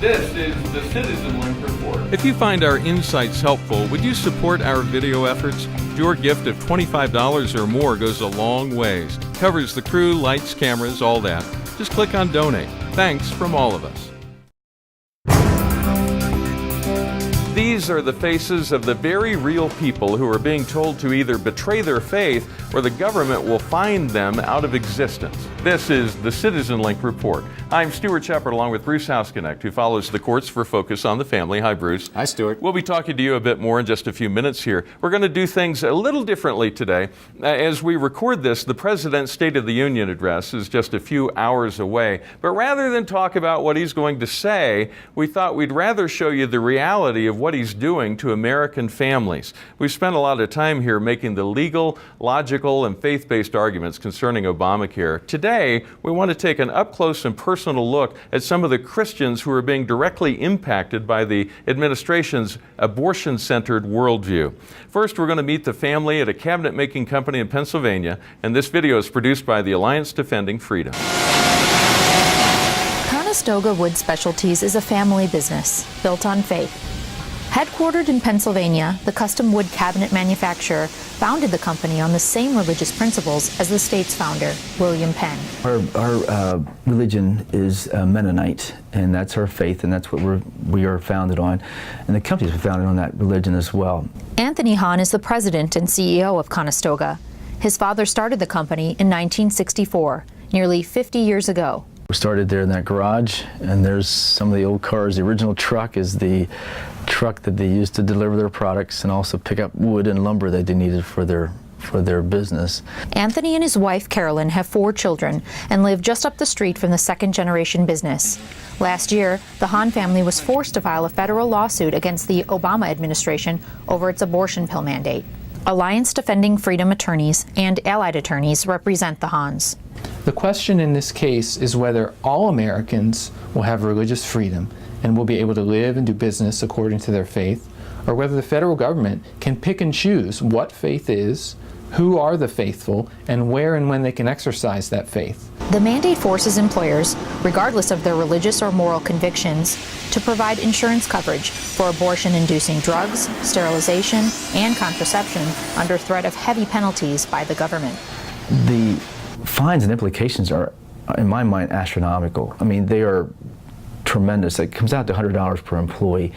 This is the CitizenLink Report. If you find our insights helpful, would you support our video efforts? Your gift of $25 or more goes a long ways. Covers the crew, lights, cameras, all that. Just click on Donate. Thanks from all of us. These are the faces of the very real people who are being told to either betray their faith or the government will find them out of existence. This is the CitizenLink Report. I'm Stuart Shepard along with Bruce Housknecht, who follows the courts for Focus on the Family. Hi, Bruce. Hi, Stuart. We'll be talking to you a bit more in just a few minutes here. We're going to do things a little differently today. As we record this, the President's State of the Union address is just a few hours away. But rather than talk about what he's going to say, we thought we'd rather show you the reality of what he's doing to American families. We've spent a lot of time here making the legal, logical, and faith-based arguments concerning Obamacare. Today, we want to take an up-close and personal look at some of the Christians who are being directly impacted by the administration's abortion-centered worldview. First, we're going to meet the family at a cabinet-making company in Pennsylvania, and this video is produced by the Alliance Defending Freedom. Conestoga Wood Specialties is a family business built on faith. Headquartered in Pennsylvania, the custom wood cabinet manufacturer founded the company on the same religious principles as the state's founder, William Penn. Our religion is Mennonite, and that's our faith, and that's what we are founded on. And the company is founded on that religion as well. Anthony Hahn is the president and CEO of Conestoga. His father started the company in 1964, nearly 50 years ago. We started there in that garage, and there's some of the old cars. The original truck is the truck that they used to deliver their products and also pick up wood and lumber that they needed for their business. Anthony and his wife Carolyn have 4 children and live just up the street from the second-generation business. Last year, the Hahn family was forced to file a federal lawsuit against the Obama administration over its abortion pill mandate. Alliance Defending Freedom attorneys and allied attorneys represent the Hahns. The question in this case is whether all Americans will have religious freedom and will be able to live and do business according to their faith, or whether the federal government can pick and choose what faith is, who are the faithful, and where and when they can exercise that faith. The mandate forces employers, regardless of their religious or moral convictions, to provide insurance coverage for abortion-inducing drugs, sterilization, and contraception under threat of heavy penalties by the government. The fines and implications are, in my mind, astronomical. I mean, they are tremendous. It comes out to $100 per employee,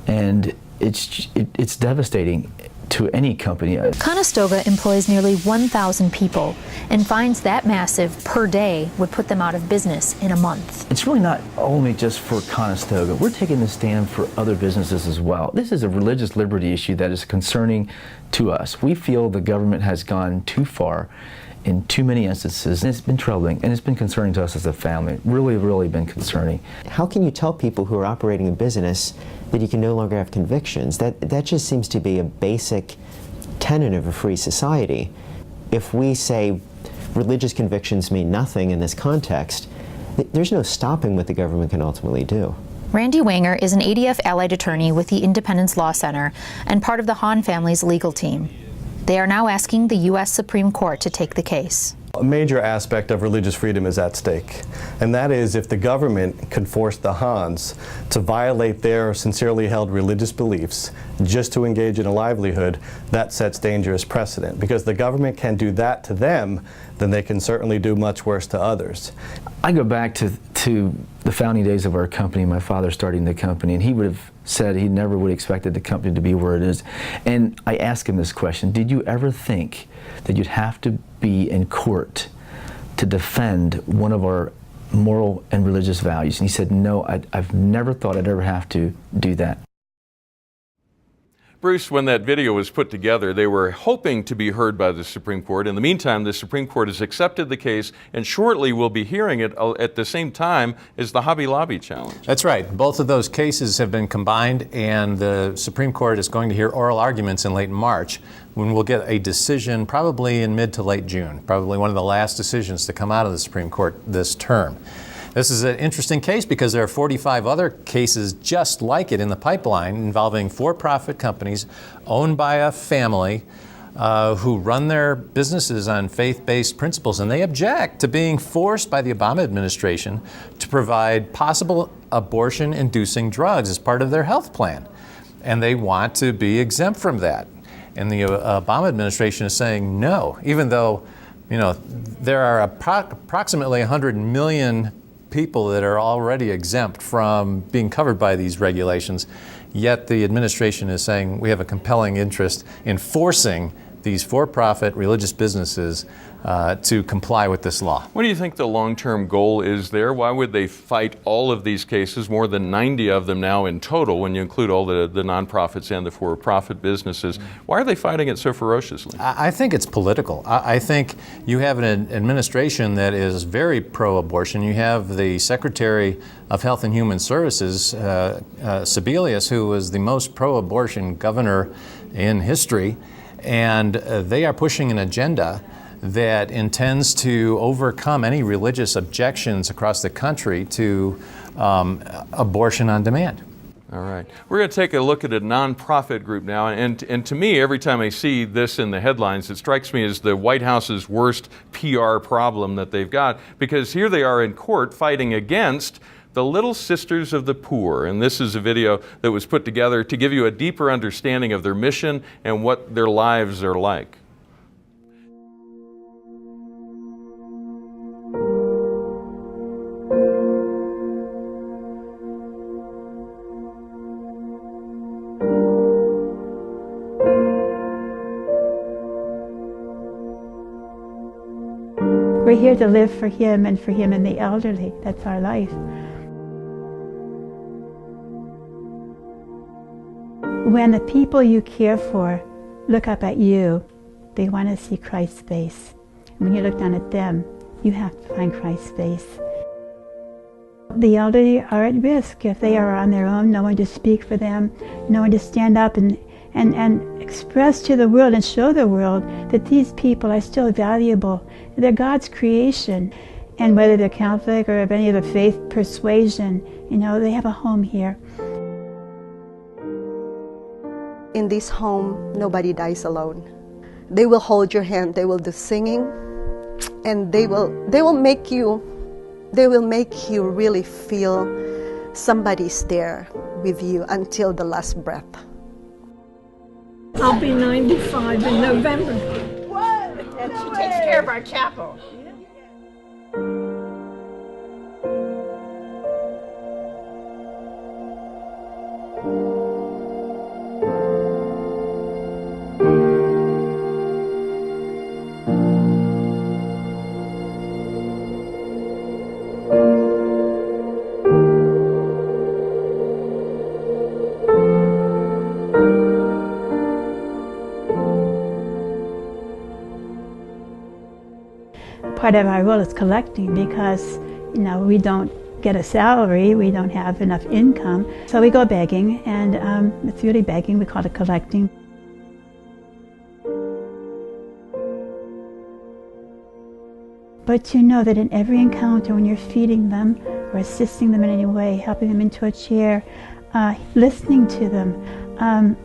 and it's devastating to any company. Conestoga employs nearly 1,000 people, and fines that massive per day would put them out of business in a month. It's really not only just for Conestoga. We're taking the stand for other businesses as well. This is a religious liberty issue that is concerning to us. We feel the government has gone too far in too many instances, and it's been troubling, and it's been concerning to us as a family. Really been concerning. How can you tell people who are operating a business that you can no longer have convictions? That just seems to be a basic tenet of a free society. If we say religious convictions mean nothing in this context, there's no stopping what the government can ultimately do. Randy Wanger is an ADF allied attorney with the Independence Law Center and part of the Hahn family's legal team. They are now asking the U.S. Supreme Court to take the case. A major aspect of religious freedom is at stake, and that is if the government can force the Hahns to violate their sincerely held religious beliefs just to engage in a livelihood, that sets dangerous precedent. Because the government can do that to them, then they can certainly do much worse to others. I go back to the founding days of our company, my father starting the company, and he would have said he never would have expected the company to be where it is. And I asked him this question: did you ever think that you'd have to be in court to defend one of our moral and religious values? And he said, no, I've never thought I'd ever have to do that. Bruce, when that video was put together, they were hoping to be heard by the Supreme Court. In the meantime, the Supreme Court has accepted the case, and shortly we'll be hearing it at the same time as the Hobby Lobby challenge. That's right. Both of those cases have been combined, and the Supreme Court is going to hear oral arguments in late March, when we'll get a decision probably in mid to late June, probably one of the last decisions to come out of the Supreme Court this term. This is an interesting case because there are 45 other cases just like it in the pipeline involving for-profit companies owned by a family who run their businesses on faith-based principles, and they object to being forced by the Obama administration to provide possible abortion-inducing drugs as part of their health plan, and they want to be exempt from that. And the Obama administration is saying no, even though, you know, there are approximately 100 million people that are already exempt from being covered by these regulations, yet the administration is saying we have a compelling interest in forcing these for-profit religious businesses to comply with this law. What do you think the long-term goal is there? Why would they fight all of these cases, more than 90 of them now in total, when you include all the nonprofits and the for-profit businesses? Why are they fighting it so ferociously? I think it's political. I think you have an administration that is very pro-abortion. You have the Secretary of Health and Human Services, Sebelius, who was the most pro-abortion governor in history, and they are pushing an agenda that intends to overcome any religious objections across the country to abortion on demand. All right. We're going to take a look at a nonprofit group now, and to me, every time I see this in the headlines, it strikes me as the White House's worst PR problem that they've got, because here they are in court fighting against the Little Sisters of the Poor. And this is a video that was put together to give you a deeper understanding of their mission and what their lives are like. We're here to live for Him and the elderly. That's our life. When the people you care for look up at you, they want to see Christ's face. And when you look down at them, you have to find Christ's face. The elderly are at risk if they are on their own, no one to speak for them, no one to stand up and express to the world and show the world that these people are still valuable. They're God's creation. And whether they're Catholic or of any other faith persuasion, you know, they have a home here. In this home, nobody dies alone. They will hold your hand, they will do singing, and they will make you really feel somebody's there with you until the last breath. I'll be 95 in November. What? And she takes care of our chapel. Part of our role is collecting because, you know, we don't get a salary, we don't have enough income. So we go begging, and it's really begging, we call it collecting. But you know that in every encounter, when you're feeding them or assisting them in any way, helping them into a chair, listening to them,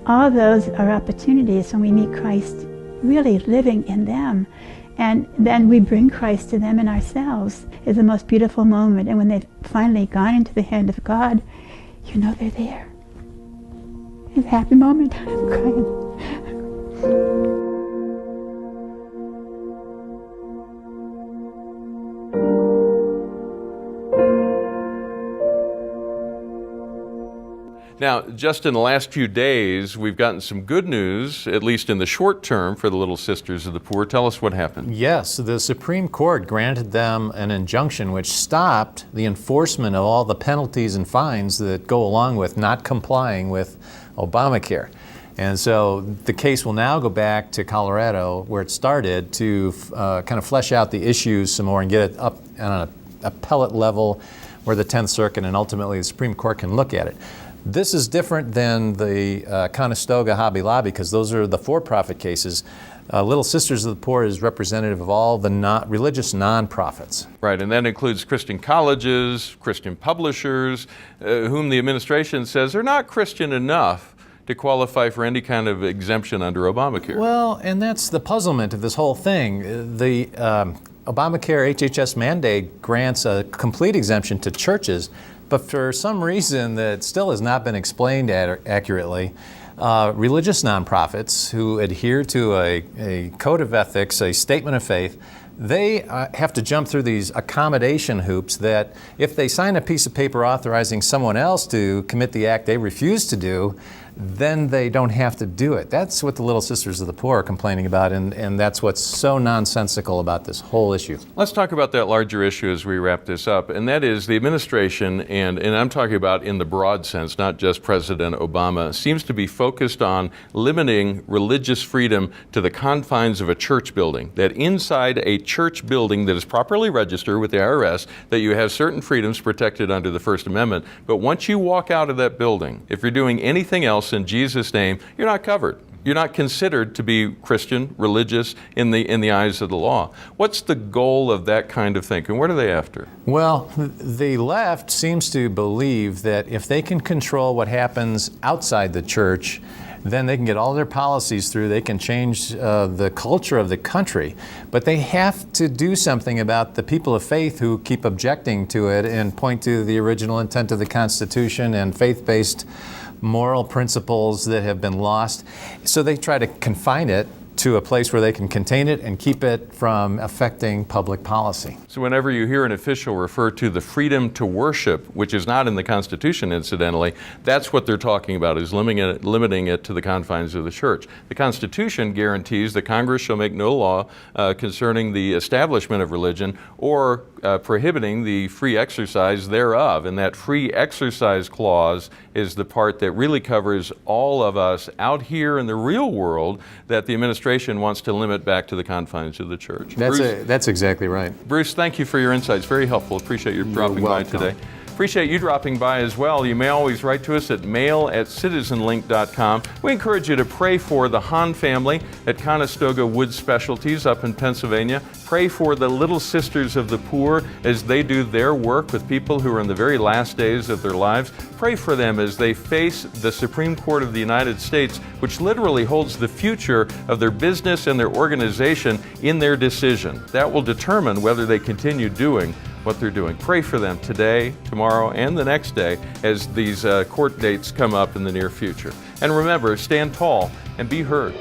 all those are opportunities when we meet Christ really living in them. And then we bring Christ to them and ourselves. It's the most beautiful moment. And when they've finally gone into the hand of God, you know they're there. It's a happy moment. I'm crying. Now, just in the last few days, we've gotten some good news, at least in the short term, for the Little Sisters of the Poor. Tell us what happened. Yes, the Supreme Court granted them an injunction which stopped the enforcement of all the penalties and fines that go along with not complying with Obamacare. And so the case will now go back to Colorado, where it started, to kind of flesh out the issues some more and get it up on an appellate level where the 10th Circuit and ultimately the Supreme Court can look at it. This is different than the Conestoga Hobby Lobby, because those are the for-profit cases. Little Sisters of the Poor is representative of all the religious nonprofits. Right, and that includes Christian colleges, Christian publishers, whom the administration says are not Christian enough to qualify for any kind of exemption under Obamacare. Well, and that's the puzzlement of this whole thing. The Obamacare HHS Mandate grants a complete exemption to churches, But for some reason that still has not been explained accurately, religious nonprofits who adhere to a code of ethics, a statement of faith, they have to jump through these accommodation hoops that if they sign a piece of paper authorizing someone else to commit the act they refuse to do, then they don't have to do it. That's what the Little Sisters of the Poor are complaining about, and that's what's so nonsensical about this whole issue. Let's talk about that larger issue as we wrap this up, and that is the administration, and I'm talking about in the broad sense, not just President Obama, seems to be focused on limiting religious freedom to the confines of a church building, that inside a church building that is properly registered with the IRS, that you have certain freedoms protected under the First Amendment, but once you walk out of that building, if you're doing anything else in Jesus' name, you're not covered. You're not considered to be Christian, religious in the eyes of the law. What's the goal of that kind of thinking? What are they after? Well, the left seems to believe that if they can control what happens outside the church, then they can get all their policies through, they can change the culture of the country. But they have to do something about the people of faith who keep objecting to it and point to the original intent of the Constitution and faith-based moral principles that have been lost. So they try to confine it to a place where they can contain it and keep it from affecting public policy. So whenever you hear an official refer to the freedom to worship, which is not in the Constitution incidentally, that's what they're talking about, is limiting it to the confines of the church. The Constitution guarantees that Congress shall make no law concerning the establishment of religion or prohibiting the free exercise thereof. And that free exercise clause is the part that really covers all of us out here in the real world that the administration wants to limit back to the confines of the church. That's exactly right. Bruce, thank you for your insights. Very helpful. Appreciate you dropping by today. Appreciate you dropping by as well. You may always write to us at mail@citizenlink.com. We encourage you to pray for the Hahn family at Conestoga Wood Specialties up in Pennsylvania. Pray for the Little Sisters of the Poor as they do their work with people who are in the very last days of their lives. Pray for them as they face the Supreme Court of the United States, which literally holds the future of their business and their organization in their decision. That will determine whether they continue doing what they're doing. Pray for them today, tomorrow, and the next day as these court dates come up in the near future. And remember, stand tall and be heard.